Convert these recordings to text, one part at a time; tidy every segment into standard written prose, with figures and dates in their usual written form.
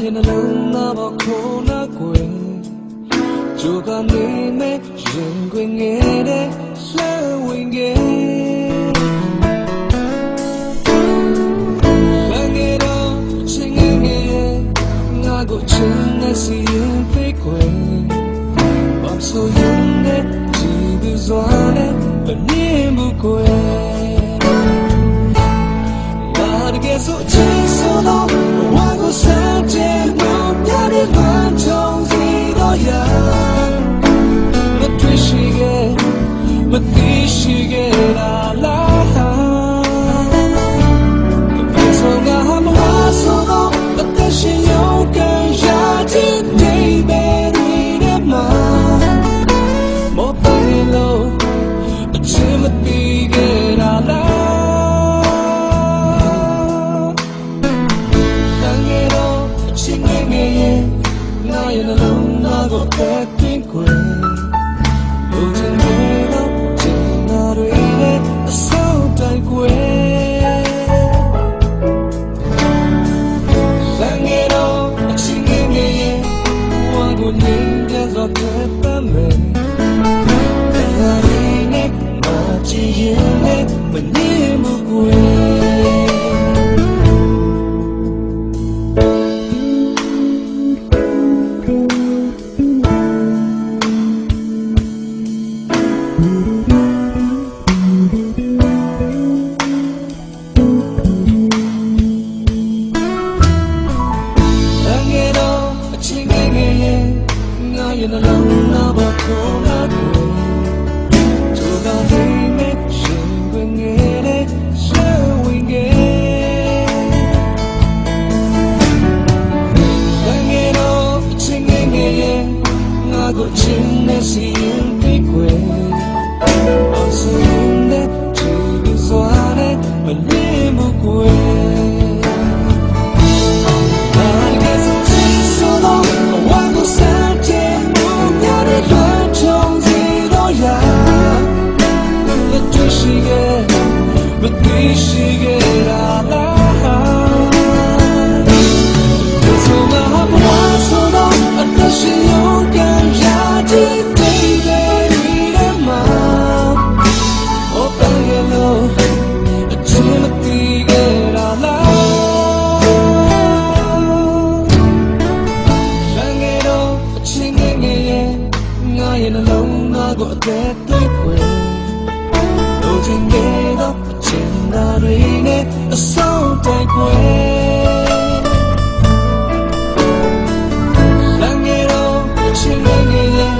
ရဲ့နှလုံးသားပေါ်ခိုးနာကွယ်ကြိုကနေမဲ့ရင်ခွင်ငယ်တဲ့လှဝင်ငယ်ကိုချင်တဲ့စီရင်ဖိတ်ခွင်ဘာဆိုရင်နဲ့ကြည့်ပြီးစွာနဲ့မမြင်ဘူးကွယ်ငါတကယ်ဆိုချင်ဆိုတော့ဝါကိုစမ်းချင်လို့ပြတဲ့လမ်းကြုံစီတော့ရမတွေ့ရှိခဲ့မသိရှိခဲ့တာလားဒီဆိုငါမလားဆိုတော့အသက်ရှင်ရောရဲ့နှလုံးသားကိုအသက်သွင်းခွင့်လူချင်းတွေတော့ချင်တာတွေနဲ့အဆုံးတိုင်းခွင့်လမ်းငယ်တော့အချင်းငယ်ငယ်ရဲ့ဝါကိုနေကြသောတဲ့ပမယ်တရားရည်နဲ့မကြည့်ရင်လည်းမနေမှုကွယ်ရဲ့နှလုံးသားပေါ်ခိုးနာကွယ်ကြိုးစားနေမဲ့ရှင်ခွင်ငယ်တဲ့ရှေ့ဝင်ငယ်ငယ်တော့အချင်းငယ်ငယ်ရဲ့ငါကိုချင်တဲ့စီရင်ဖိတ်ခွယ်အဆင်းနဲ့ကြည့်ပြီးစွာနဲ့မနေမှုကွယ်ရှိခဲ့တာလားဒီဆိုငါမလားဆိုတော့အသက်ရှင်ရုံကရတဲ့ဒီတဲ့မှာဟောပန်းရလို့အချင်းမသိခဲ့တာလားလမ်းငယ်တော့အချင်းငယ်ငယ်ရဲ့ငါရဲ့နှလုံးသားကိုအသက်သွေးခွေလူချင်းငယ်တော့ချင်တာတွေနဲ့အဆုံးတိုက်ခွဲလမ်းငယ်တော့ချင်ငယ်ငယ်ရဲ့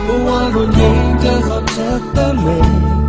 ဘဝကိုငြိမ်းချမ်းစွာဖြတ်သန်းမယ်